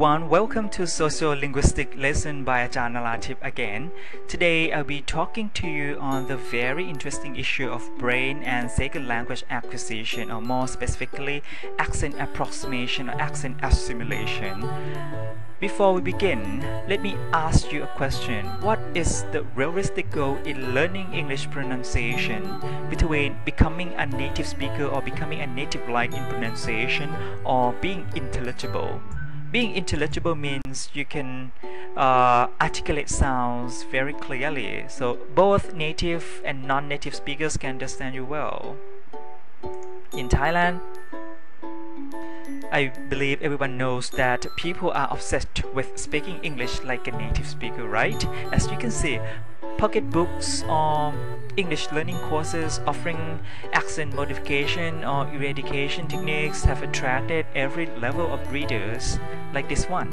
everyone, welcome to Sociolinguistic lesson by Ajahn Narath again. Today I'll be talking to you on the very interesting issue of brain and second language acquisition, or more specifically accent approximation or accent assimilation. Before we begin, let me ask you a question. What is the realistic goal in learning English pronunciation between becoming a native speaker or becoming a native-like in pronunciation or being intelligible? Being intelligible means you can articulate sounds very clearly, so both native and non-native speakers can understand you well. In Thailand, I believe everyone knows that people are obsessed with speaking English like a native speaker, right? As you can see, pocket books or English learning courses offering accent modification or eradication techniques have attracted every level of readers, like this one.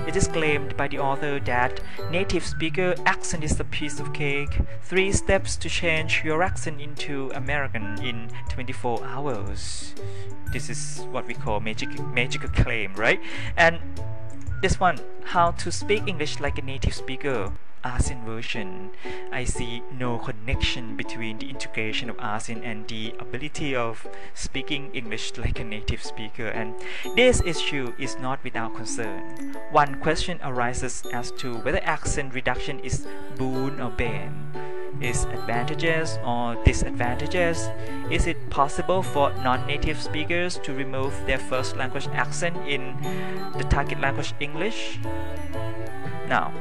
It is claimed by the author that native speaker accent is a piece of cake, 3 steps to change your accent into American in 24 hours. This is what we call magical claim, right? And this one, how to speak English like a native speaker, ASEAN version. I see no connection between the integration of ASEAN and the ability of speaking English like a native speaker, and this issue is not without concern. One question arises as to whether accent reduction is boon or bane. Is advantages or disadvantages? Is it possible for non-native speakers to remove their first language accent in the target language English? Now,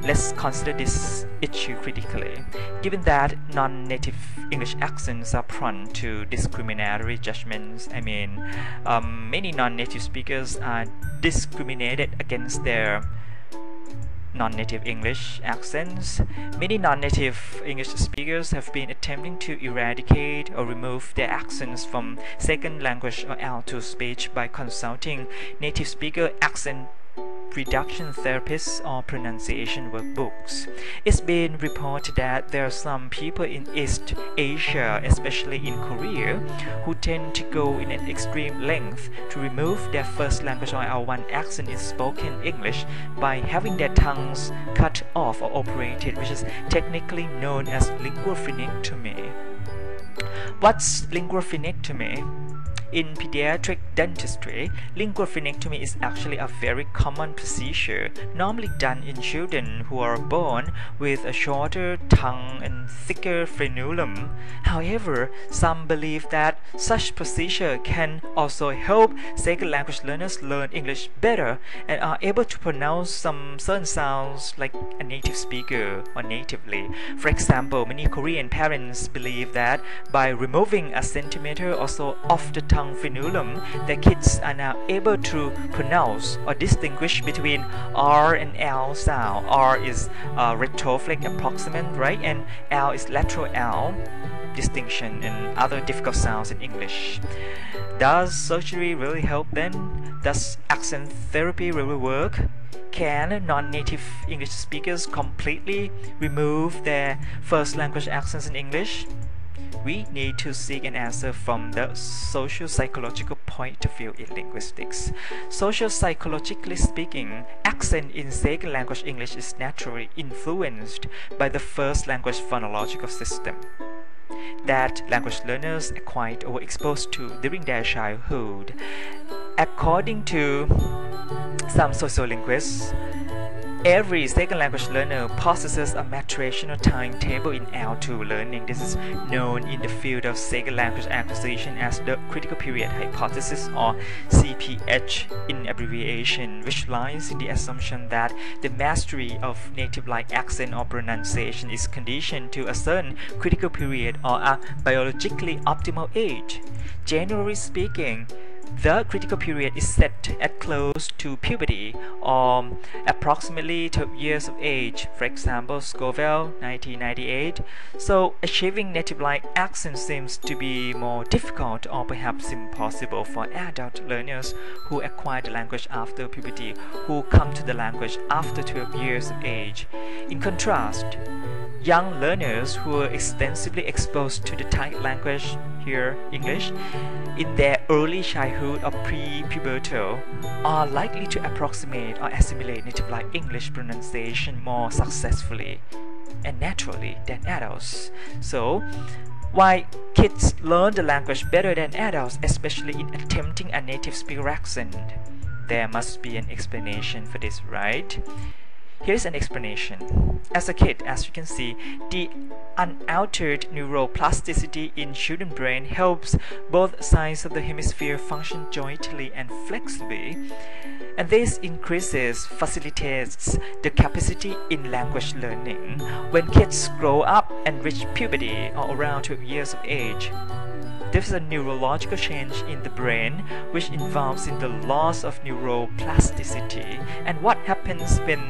let's consider this issue critically. Given that non-native English accents are prone to discriminatory judgments, many non-native speakers are discriminated against their non-native English accents. Many non-native English speakers have been attempting to eradicate or remove their accents from second language or L2 speech by consulting native speaker accent reduction therapists or pronunciation workbooks. It's been reported that there are some people in East Asia, especially in Korea, who tend to go in an extreme length to remove their first language or L1 accent in spoken English by having their tongues cut off or operated, which is technically known as lingual phenectomy. What's lingual phenectomy? In pediatric dentistry, lingual phenectomy is actually a very common procedure, normally done in children who are born with a shorter tongue and thicker frenulum. However, some believe that such procedure can also help second language learners learn English better and are able to pronounce some certain sounds like a native speaker or natively. For example, many Korean parents believe that by removing a centimeter or so of the tongue frenulum, their kids are now able to pronounce or distinguish between R and L sound. R is retroflex approximant, right? And L is lateral L distinction and other difficult sounds in English. Does surgery really help then? Does accent therapy really work? Can non-native English speakers completely remove their first language accents in English? We need to seek an answer from the socio-psychological point of view in linguistics. Socio-psychologically speaking, accent in second language English is naturally influenced by the first language phonological system that language learners acquired or were exposed to during their childhood. According to some sociolinguists, every second language learner possesses a maturational timetable in L2 learning. This is known in the field of second language acquisition as the critical period hypothesis, or CPH in abbreviation, which lies in the assumption that the mastery of native-like accent or pronunciation is conditioned to a certain critical period or a biologically optimal age. Generally speaking, the critical period is set at close to puberty or approximately 12 years of age, for example Scoville 1998. So achieving native-like accent seems to be more difficult or perhaps impossible for adult learners who acquire the language after puberty, who come to the language after 12 years of age. In contrast, young learners who are extensively exposed to the target language hear English in their early childhood or pre-pubertal are likely to approximate or assimilate native-like English pronunciation more successfully and naturally than adults. So, why kids learn the language better than adults, especially in attempting a native speaker accent? There must be an explanation for this, right? Here's an explanation. As a kid, as you can see, the unaltered neuroplasticity in children's brain helps both sides of the hemisphere function jointly and flexibly, and this facilitates the capacity in language learning when kids grow up and reach puberty or around 12 years of age. There is a neurological change in the brain which involves in the loss of neuroplasticity. And what happens when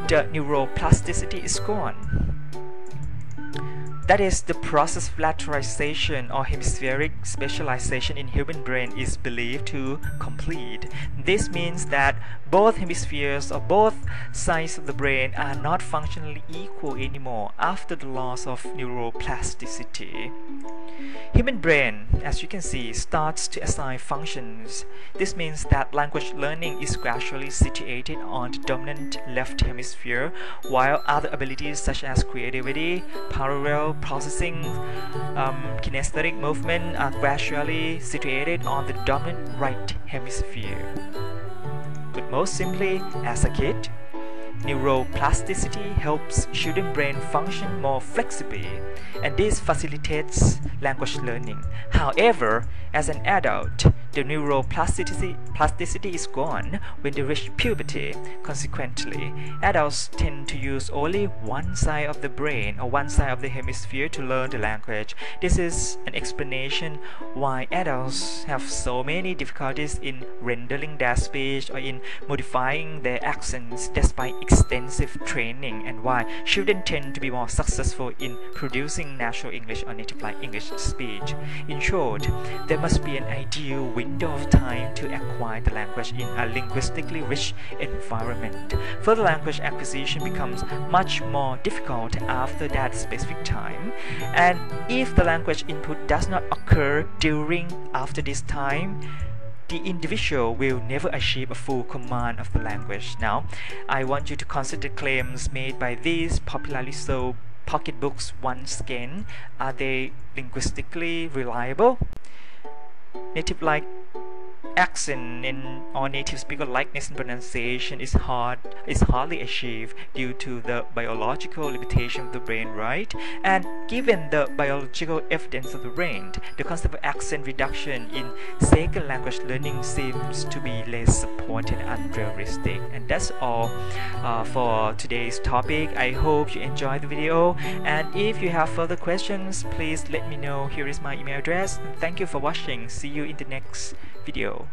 the neuroplasticity is gone? That is, the process of lateralization or hemispheric specialization in human brain is believed to complete. This means that both hemispheres or both sides of the brain are not functionally equal anymore after the loss of neuroplasticity. Human brain, as you can see, starts to assign functions. This means that language learning is gradually situated on the dominant left hemisphere, while other abilities such as creativity, parallel processing, kinesthetic movement are gradually situated on the dominant right hemisphere. Put most simply, as a kid, neuroplasticity helps children's brain function more flexibly, and this facilitates language learning. However, as an adult, the neuroplasticity is gone when they reach puberty. Consequently, adults tend to use only one side of the brain or one side of the hemisphere to learn the language. This is an explanation why adults have so many difficulties in rendering their speech or in modifying their accents despite extensive training, and why children tend to be more successful in producing natural English or native-like English speech. In short, there must be an ideal window of time to acquire the language in a linguistically rich environment. Further language acquisition becomes much more difficult after that specific time, and if the language input does not occur after this time, the individual will never achieve a full command of the language. Now, I want you to consider claims made by these popularly sold pocketbooks once again. Are they linguistically reliable? Native-like accent or native speaker likeness in pronunciation is hardly achieved due to the biological limitation of the brain, right? And given the biological evidence of the brain, the concept of accent reduction in second language learning seems to be less supported and unrealistic. And that's all for today's topic. I hope you enjoyed the video, and if you have further questions, please let me know. Here is my email address. Thank you for watching. See you in the next video.